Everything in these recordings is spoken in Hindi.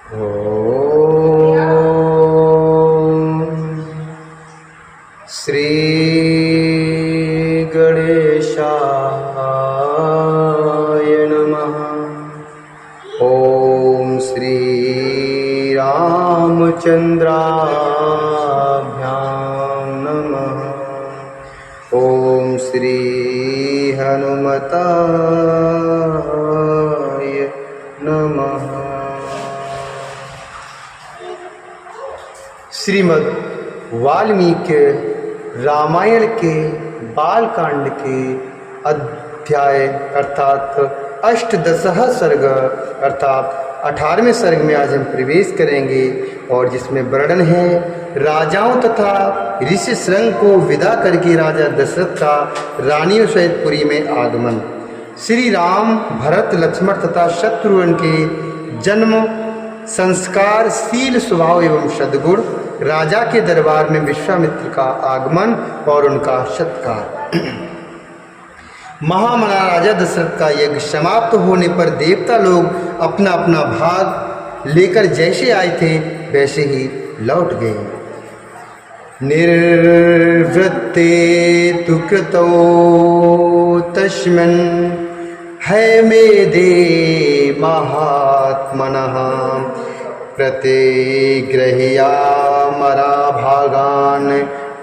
श्री गणेशाय नमः। ओम श्री रामचंद्राभ्यां नमः। ओम श्री हनुमताय नमः। श्रीमद् वाल्मीकि रामायण के बालकांड के अध्याय अर्थात अष्टदशः सर्ग अर्थात 18वें सर्ग में आज हम प्रवेश करेंगे और जिसमें वर्णन है राजाओं तथा ऋषि श्रृंग को विदा करके राजा दशरथ का रानियों सहित पुरी में आगमन। श्री राम भरत लक्ष्मण तथा शत्रुघ्न के जन्म संस्कार शील स्वभाव एवं सद्गुण राजा के दरबार में विश्वामित्र का आगमन और उनका सत्कार। महामना राजा दशरथ का यज्ञ समाप्त होने पर देवता लोग अपना अपना भाग लेकर जैसे आए थे वैसे ही लौट गए। निर्वृत्ते तु कृतो तस्मिन् हैमेदे महात्मनः प्रतिगृह्यामरा भागान्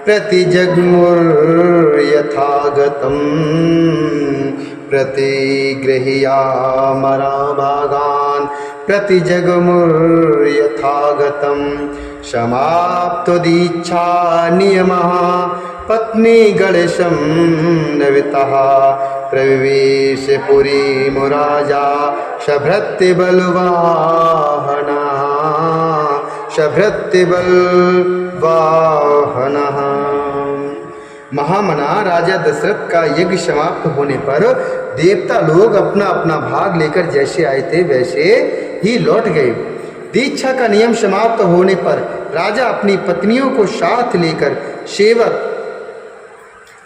प्रतिजग्मुर्यथागतं प्रतिगृह्यामरा भागान् प्रतिजग्मुर्यथागतं समाप्तो दीक्षा नियमः पत्नी गणेशं नवितः प्रविवेश पुरीं राजा शभृत्य बलवाहना शभृत्य बलवाहनः। महामना राजा दशरथ का यज्ञ समाप्त होने पर देवता लोग अपना अपना भाग लेकर जैसे आए थे वैसे ही लौट गए। दीक्षा का नियम समाप्त होने पर राजा अपनी पत्नियों को साथ लेकर सेवक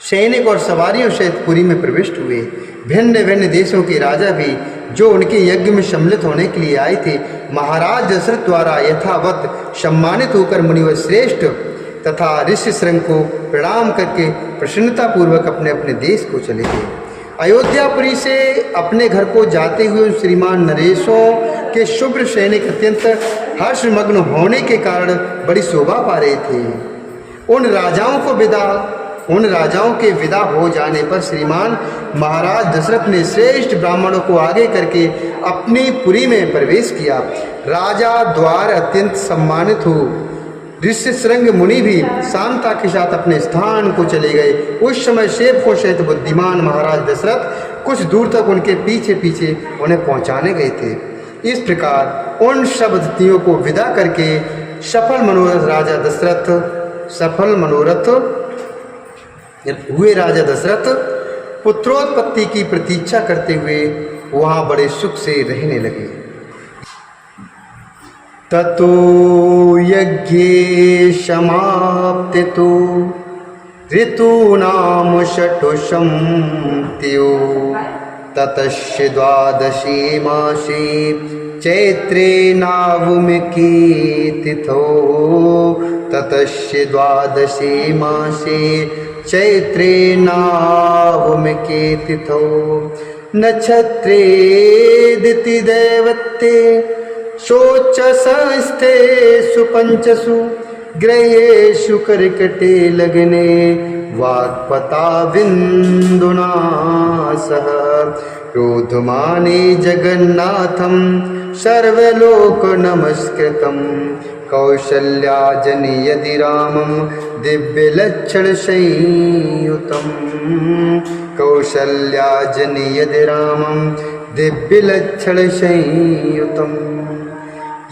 सैनिक और सवारियों सहित पुरी में प्रविष्ट हुए। भिन्न भिन्न देशों के राजा भी जो उनके यज्ञ में सम्मिलित होने के लिए आए थे महाराज दशरथ द्वारा यथावत सम्मानित होकर मुनिवर श्रेष्ठ तथा ऋषि श्रृंग को प्रणाम करके प्रसन्नता पूर्वक अपने अपने देश को चले गए। अयोध्यापुरी से अपने घर को जाते हुए श्रीमान नरेशों के शुभ्र सैनिक अत्यंत हर्षमग्न होने के कारण बड़ी शोभा पा रहे थे। उन राजाओं के विदा हो जाने पर श्रीमान महाराज दशरथ ने श्रेष्ठ ब्राह्मणों को आगे करके अपनी पुरी में प्रवेश किया। राजा द्वार अत्यंत सम्मानित हो ऋषि श्रृंग मुनि भी शांता के साथ अपने स्थान को चले गए। उस समय सेवकों सहित बुद्धिमान महाराज दशरथ कुछ दूर तक उनके पीछे पीछे उन्हें पहुंचाने गए थे। इस प्रकार उन सब अतिथियों को विदा करके सफल मनोरथ हुए राजा दशरथ पुत्रोत्पत्ति की प्रतीक्षा करते हुए वहां बड़े सुख से रहने लगे। ततो यज्ञे समाप्ते तु ऋतूनां षट्शं त्यो ततस्य द्वादशे मासे चैत्रे नावमिके तिथौ ततस्य द्वादशे मासे चैत्रे नावमिके तिथौ नक्षत्रे दिति दैवत्ते शोचसंस्थेषु पंचसु ग्रहेषु कर्कटे लग्ने वाक्पता बिन्दुना सह रोधमाने जगन्नाथं सर्वलोक नमस्कृतं कौशल्या जनयति रामं दिव्यलक्षण संयुतं कौशल्या जनयति रामं दिव्यलक्षण संयुतं।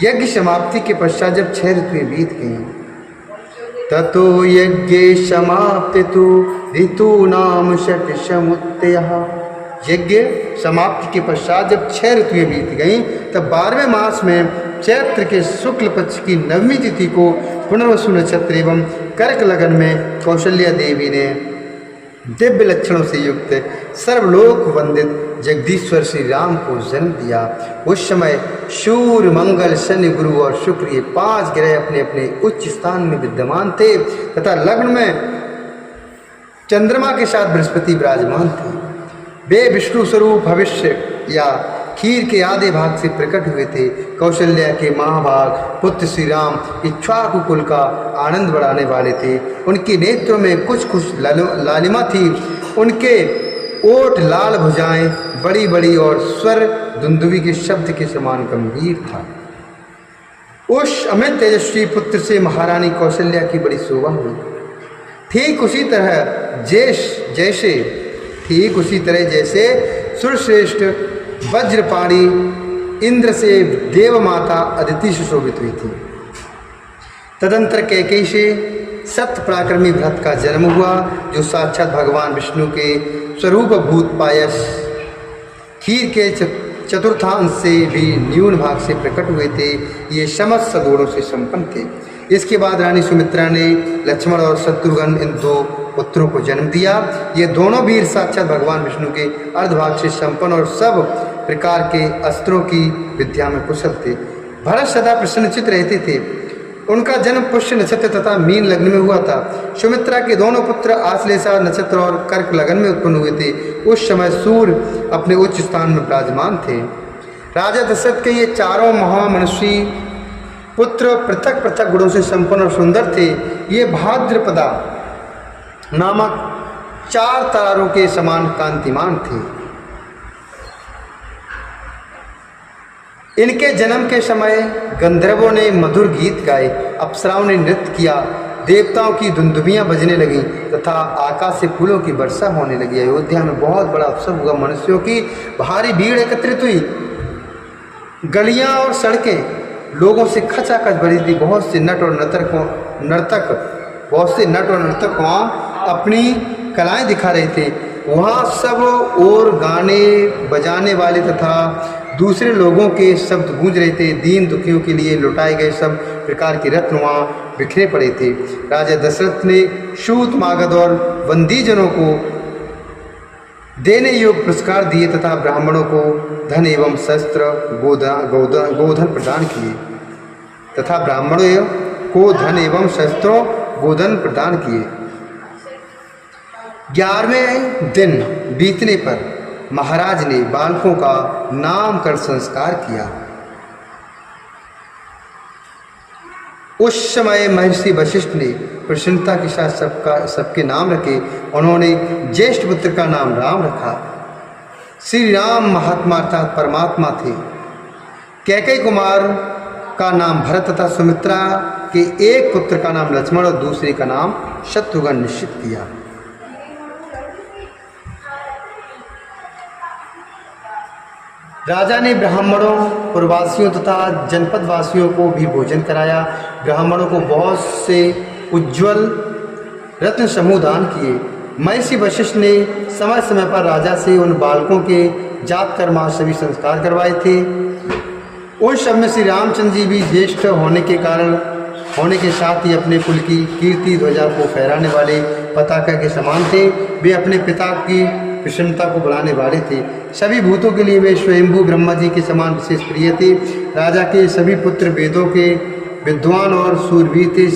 यज्ञ समाप्ति के पश्चात जब 6 ऋतुएं बीत गईं ततो यज्ञे समाप्ते तु ऋतूनां षट्समुत्तयः। यज्ञ समाप्ति के पश्चात जब 6 ऋतुएं बीत गईं तब 12वें मास में चैत्र के शुक्ल पक्ष की 9वीं तिथि को पुनर्वसु नक्षत्र एवं कर्क लगन में कौशल्या देवी ने दिव्य लक्षणों से युक्त सर्वलोक वंदित जगदीश्वर श्री राम को जन्म दिया। उस समय सूर्य, मंगल, शनि, गुरु और शुक्र ये 5 ग्रह अपने अपने उच्च स्थान में विद्यमान थे तथा लग्न में चंद्रमा के साथ बृहस्पति विराजमान थे। वे विष्णु स्वरूप भविष्य या खीर के आधे भाग से प्रकट हुए थे। कौशल्या के महाभाग पुत्र श्री राम इक्ष्वाकु कुल का आनंद बढ़ाने वाले थे। उनके नेत्रों में कुछ कुछ लालिमा थी। उनके ओठ, लाल भुजाएं बड़ी बड़ी और स्वर दुंदुभी के शब्द के समान गंभीर था। उस अमित तेजस्वी पुत्र से महारानी कौशल्या की बड़ी शोभा हुई। ठीक उसी तरह जैसे सुरश्रेष्ठ वज्रपाणी इंद्र से देव माता अदिति सुशोभित हुई थी। तदंतर कैकेयी से सप्त पराक्रमी भरत का जन्म हुआ, जो साक्षात भगवान विष्णु के स्वरूप भूत पायस खीर के चतुर्थांश से भी न्यून भाग से प्रकट हुए थे। ये समस्त गुणों से संपन्न थे। इसके बाद रानी सुमित्रा ने लक्ष्मण और शत्रुघ्न इन 2 पुत्रों को जन्म दिया। ये दोनों वीर साक्षात भगवान विष्णु के अर्धभाग से संपन्न और सब प्रकार के अस्त्रों की विद्या में कुशल थे। भरत सदा प्रसन्नचित्त रहते थे। उनका जन्म पुष्य नक्षत्र तथा मीन लग्न में हुआ था। सुमित्रा के दोनों पुत्र आश्लेषा नक्षत्र और कर्क लगन में उत्पन्न हुए थे। उस समय सूर्य अपने उच्च स्थान में विराजमान थे। राजा दशरथ के ये चारों महामनुषी पुत्र पृथक पृथक गुणों से संपन्न और सुंदर थे। ये भाद्रपदा नामक 4 तारों के समान कांतिमान थे। इनके जन्म के समय गंधर्वों ने मधुर गीत गाए, अप्सराओं ने नृत्य किया, देवताओं की दुंदुभियाँ बजने लगीं तथा आकाश से फूलों की वर्षा होने लगी। अयोध्या में बहुत बड़ा उत्सव हुआ। मनुष्यों की भारी भीड़ एकत्रित हुई। गलियाँ और सड़कें लोगों से खचाखच भरी थी। बहुत से नट और नर्तक वहाँ अपनी कलाएं दिखा रहे थे। वहाँ सब और गाने बजाने वाले तथा दूसरे लोगों के शब्द गूंज रहे थे। दीन दुखियों के लिए लुटाए गए सब प्रकार के रत्न वहाँ बिखरे पड़े थे। राजा दशरथ ने शूत, मागध और बंदीजनों को देने योग्य पुरस्कार दिए तथा ब्राह्मणों को धन एवं शस्त्र गोधन प्रदान किए। 11वें दिन बीतने पर महाराज ने बालकों का नामकरण संस्कार किया। उस समय महर्षि वशिष्ठ ने प्रसन्नता के साथ सबके नाम रखे। उन्होंने ज्येष्ठ पुत्र का नाम राम रखा। श्री राम महात्मा अर्थात परमात्मा थे। कैकेयी कुमार का नाम भरत तथा सुमित्रा के एक पुत्र का नाम लक्ष्मण और दूसरे का नाम शत्रुघ्न निश्चित किया। राजा ने ब्राह्मणों, पुरवासियों तथा जनपद वासियों को भी भोजन कराया। ब्राह्मणों को बहुत से उज्ज्वल रत्न समूह दान किए। महर्षि वशिष्ठ ने समय समय पर राजा से उन बालकों के जात कर्म सभी संस्कार करवाए थे। उन सब में श्री रामचंद्र जी भी ज्येष्ठ होने के साथ ही अपने कुल की कीर्ति ध्वजा को फहराने वाले पताका के समान थे। वे अपने पिता की प्रसन्नता को बढ़ाने वाले थे। सभी भूतों के लिए वे स्वयंभू ब्रह्मा जी के समान विशेष प्रिय थे। राजा के सभी पुत्र वेदों के विद्वान और सूरवीर थे।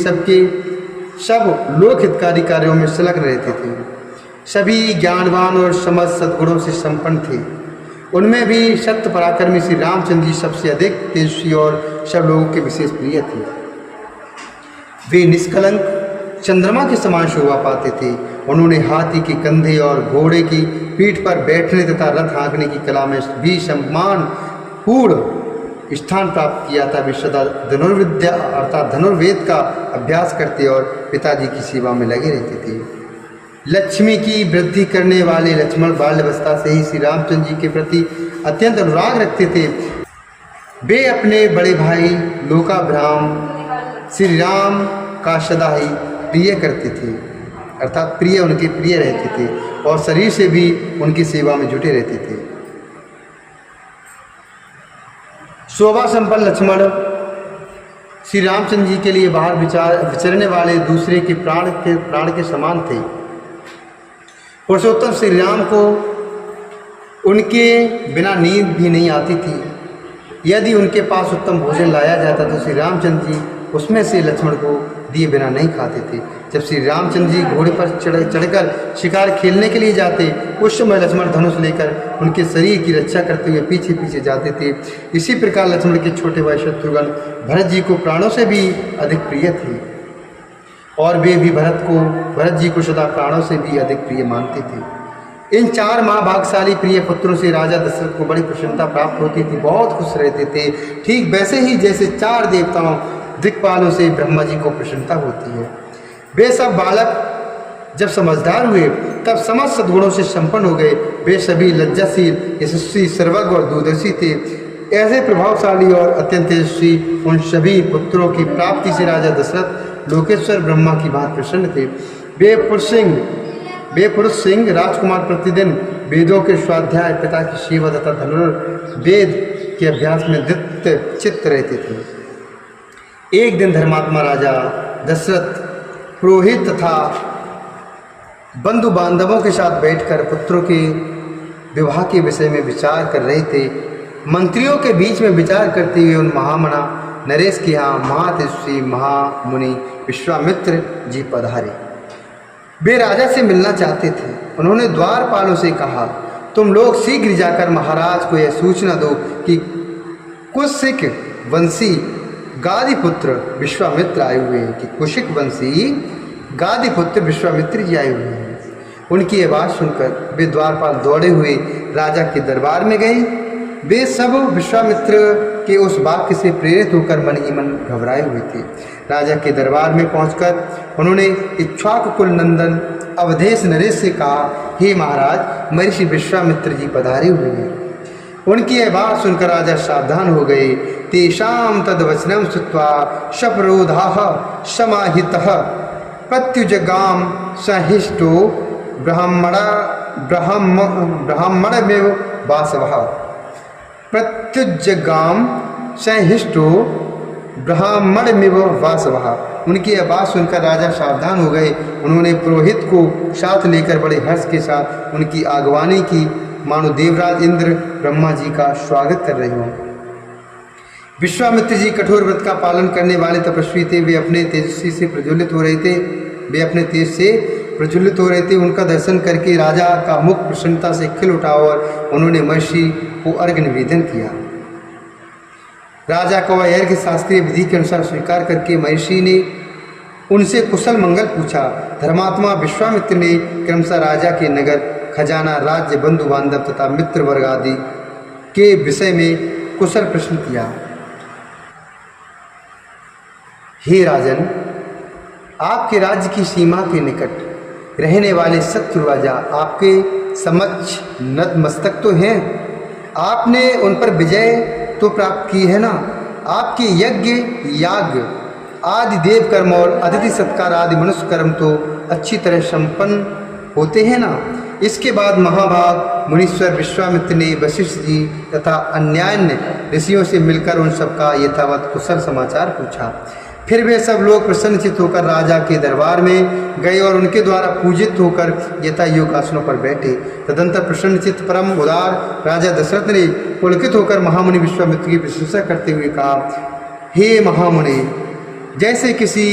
सब लोक हितकारी कार्यों में संलग्न रहते थे। सभी ज्ञानवान और समझ सद्गुणों से संपन्न थे। उनमें भी सत्य पराक्रमी श्री रामचंद्र जी सबसे अधिक तेजस्वी और सब लोगों के विशेष प्रिय थे। वे निष्कलंक चंद्रमा के समान शोभा पाते थे। उन्होंने हाथी के कंधे और घोड़े की पीठ पर बैठने तथा रथ हाँकने की कला में भी सम्मान पूर्ण स्थान प्राप्त किया था। वे सदा धनुर्विद्या अर्थात धनुर्वेद का अभ्यास करते और पिताजी की सेवा में लगे रहते थे। लक्ष्मी की वृद्धि करने वाले लक्ष्मण बाल्यावस्था से ही श्री रामचंद्र जी के प्रति अत्यंत अनुराग रखते थे। वे अपने बड़े भाई लोकाभिराम श्री राम का सदा ही प्रिय करते थे, अर्थात उनके प्रिय रहते थे और शरीर से भी उनकी सेवा में जुटे रहते थे। शोभा संपन्न लक्ष्मण श्री रामचंद्र जी के लिए बाहर विचरने वाले दूसरे के प्राण के समान थे। पुरुषोत्तम श्री राम को उनके बिना नींद भी नहीं आती थी। यदि उनके पास उत्तम भोजन लाया जाता तो श्री रामचंद्र जी उसमें से लक्ष्मण को दिए बिना नहीं खाते थे। जब श्री रामचंद्र जी घोड़े पर चढ़कर शिकार खेलने के लिए जाते, उस समय लक्ष्मण धनुष लेकर उनके शरीर की रक्षा करते हुए पीछे पीछे जाते थे। इसी प्रकार लक्ष्मण के छोटे भाई शत्रुघ्न भरत जी को प्राणों से भी अधिक प्रिय थे और वे भी भरत जी को सदा प्राणों से भी अधिक प्रिय मानते थे। इन 4 महाभागशाली प्रिय पुत्रों से राजा दशरथ को बड़ी प्रसन्नता प्राप्त होती थी, बहुत खुश रहते थे, ठीक वैसे ही जैसे 4 देवताओं दिक्पालों से ब्रह्मा जी को प्रसन्नता होती है। वे सब बालक जब समझदार हुए तब समस्त सद्गुणों से संपन्न हो गए। वे सभी लज्जाशील, यशस्वी, सर्वज्ञ और दूरदर्शी थे। ऐसे प्रभावशाली और अत्यंत यशस्वी उन सभी पुत्रों की प्राप्ति से राजा दशरथ लोकेश्वर ब्रह्मा की बात प्रसन्न थे। वे पुरुष सिंह राजकुमार प्रतिदिन वेदों के स्वाध्याय, पिता की सेवा तथा धनुर्वेद के अभ्यास में दृढ़ चित्त रहते थे। एक दिन धर्मात्मा राजा दशरथ पुरोहित तथा बंधु बांधवों के साथ बैठकर पुत्रों के विवाह के विषय में विचार कर रहे थे। मंत्रियों के बीच में विचार करते हुए उन महामना नरेश के यहाँ महातेजस्वी महामुनि विश्वामित्र जी पधारे। वे राजा से मिलना चाहते थे। उन्होंने द्वारपालों से कहा, तुम लोग शीघ्र जाकर महाराज को यह सूचना दो कि कुशिक वंशी गादीपुत्र विश्वामित्र आए हुए हैं, कि कुशिक वंशी गादीपुत्र विश्वामित्र जी आए हुए हैं। उनकी आवाज़ सुनकर वे द्वारपाल दौड़े हुए राजा के दरबार में गए। वे सब विश्वामित्र के उस वाक्य से प्रेरित होकर मन ही मन घबराए हुए थे। राजा के दरबार में पहुंचकर उन्होंने इक्ष्वाकु कुल नंदन अवधेश नरेश से कहा, हे महाराज, महर्षि विश्वामित्र जी पधारे हुए हैं। उनकी यह बात सुनकर राजा सावधान हो गए। तेषां तद्वचनं श्रुत्वा शपरोधाः समाहितः प्रत्युजगाम सहिष्टो ब्राह्मणमेव वासवः। प्रत्युजगाम सहिष्टो ब्राह्मणमेव वासवः। उनकी यह बात सुनकर राजा सावधान हो गए। उन्होंने पुरोहित को साथ लेकर बड़े हर्ष के साथ उनकी आगवानी की, मानो देवराज इंद्र ब्रह्मा जी का स्वागत कर रहे हों। विश्वामित्र जी कठोर व्रत का पालन करने वाले तपस्वी थे। वे अपने तेजस्वी से प्रज्वलित हो रहे थे। उनका दर्शन करके राजा का मुख प्रसन्नता से खिल उठा और उन्होंने महर्षि को अर्घ्य निवेदन किया। राजा को अर्घ्य शास्त्रीय विधि के अनुसार स्वीकार करके महर्षि ने उनसे कुशल मंगल पूछा। धर्मात्मा विश्वामित्र ने क्रमशः राजा के नगर, खजाना, राज्य, बंधु बांधव तथा मित्र वर्ग आदि के विषय में कुशल प्रश्न किया। हे राजन, आपके राज्य की सीमा के निकट रहने वाले शत्रु राजा आपके समक्ष नतमस्तक तो हैं। आपने उन पर विजय तो प्राप्त की है ना। आपके यज्ञ, याग आदि देव कर्म और अतिथि सत्कार आदि मनुष्य कर्म तो अच्छी तरह संपन्न होते हैं ना। इसके बाद महाभाग मुनीश्वर विश्वामित्र ने वशिष्ठ जी तथा अन्यान्य ऋषियों से मिलकर उन सबका यथावत कुशल समाचार पूछा। फिर वे सब लोग प्रसन्नचित होकर राजा के दरबार में गए और उनके द्वारा पूजित होकर यथा योग आसनों पर बैठे। तदंतर प्रसन्नचित परम उदार राजा दशरथ ने पुलकित होकर महामुनि विश्वामित्र की प्रशंसा करते हुए कहा, हे महामुनि, जैसे किसी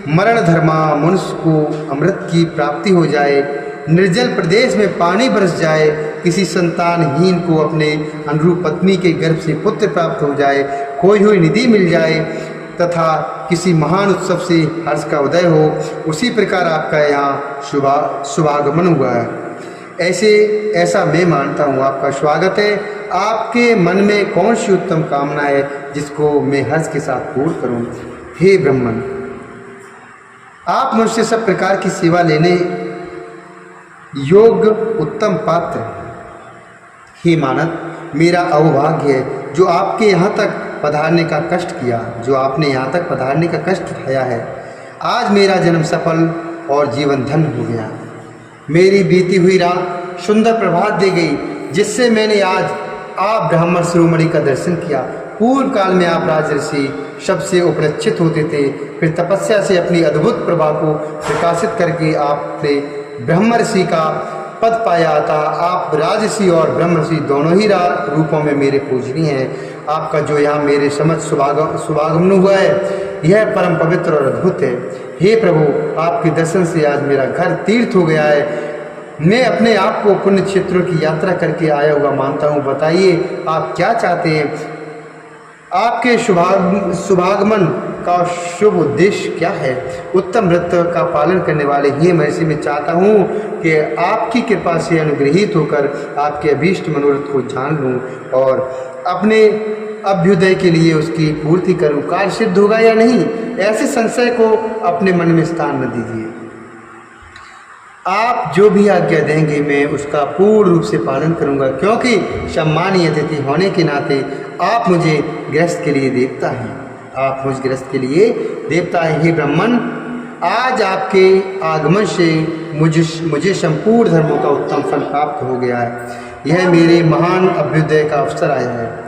मरण धर्मा मनुष्य को अमृत की प्राप्ति हो जाए, निर्जल प्रदेश में पानी बरस जाए, किसी संतानहीन को अपने अनुरूप पत्नी के गर्भ से पुत्र प्राप्त हो जाए, खोई हुई निधि मिल जाए तथा किसी महान उत्सव से हर्ष का उदय हो, उसी प्रकार आपका यहाँ शुभागमन हुआ है। ऐसा मैं मानता हूँ। आपका स्वागत है। आपके मन में कौन सी उत्तम कामना है जिसको मैं हर्ष के साथ पूर्ण करूँ? हे ब्रह्मन, आप मुझसे सब प्रकार की सेवा लेने योग्य उत्तम पात्र। हे मानव, मेरा अवभाग्य है जो आपके यहाँ तक पधारने का कष्ट किया, जो आपने यहाँ तक पधारने का कष्ट उठाया है। आज मेरा जन्म सफल और जीवन धन्य हो गया। मेरी बीती हुई रात सुंदर प्रभात दे गई, जिससे मैंने आज आप ब्राह्मण शिरोमणि का दर्शन किया। पूर्व काल में आप राजर्षि सबसे उपलक्षित होते थे, फिर तपस्या से अपनी अद्भुत प्रभा को प्रकाशित करके आपने ब्रह्म ऋषि का पद पाया था। आप राजसी और ब्रह्मर्षि दोनों ही रूपों में मेरे पूजनीय हैं। आपका जो यहाँ मेरे समझ शुभागमन हुआ है यह परम पवित्र और अद्भुत है। हे प्रभु, आपके दर्शन से आज मेरा घर तीर्थ हो गया है। मैं अपने आप को पुण्य क्षेत्रों की यात्रा करके आया हुआ मानता हूँ। बताइए आप क्या चाहते हैं? आपके शुभागमन का शुभ उद्देश्य क्या है? उत्तम व्रत का पालन करने वाले ही महर्षि मैं चाहता हूँ कि आपकी कृपा से अनुग्रहित होकर आपके अभीष्ट मनोरथ को जान लूँ और अपने अभ्युदय के लिए उसकी पूर्ति करूँ। कार्य सिद्ध होगा या नहीं, ऐसे संशय को अपने मन में स्थान न दीजिए। आप जो भी आज्ञा देंगे मैं उसका पूर्ण रूप से पालन करूंगा, क्योंकि सम्मानीय अतिथि होने के नाते आप मुझे गृहस्थ के लिए देवता हैं। आप मुझ गृहस्थ के लिए देवता हैं। हे ब्राह्मण, आज आपके आगमन से मुझे संपूर्ण धर्मों का उत्तम फल प्राप्त हो गया है। यह मेरे महान अभ्युदय का अवसर आया है।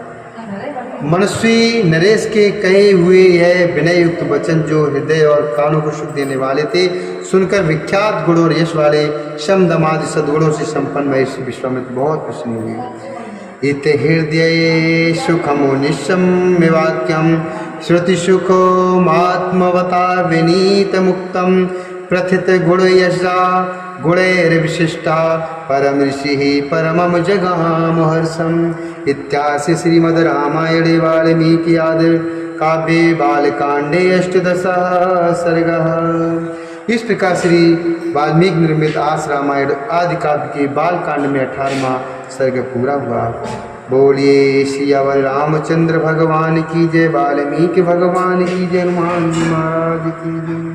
मनुष्य नरेश के कहे हुए यह विनय युक्त वचन जो हृदय और कानों को सुख देने वाले थे, सुनकर विख्यात गुण और यश वाले शम दम आदि सद्गुणों से संपन्न महर्षि विश्वामित्र बहुत प्रसन्न हुए। इत हृदय सुखमो निशम्य वाक्यम श्रुति सुखो आत्मवता विनीत मुक्तम प्रथित गुण यशा गुणैर्विशिष्टा परम ऋषि परमम जगाम हर्षम। इत्यासि श्रीमद् रामायणे वाल्मीकि आदि काव्ये बालकांडे अष्टदश सर्ग। इस प्रकार श्री वाल्मीकि निर्मित आस रामायण आदि काव्य के बालकांड में 18वां सर्ग पूरा हुआ। बोलिए सियावर रामचंद्र भगवान की जय। वाल्मीकि भगवान की जय। हनुमान जी महाराज की जय।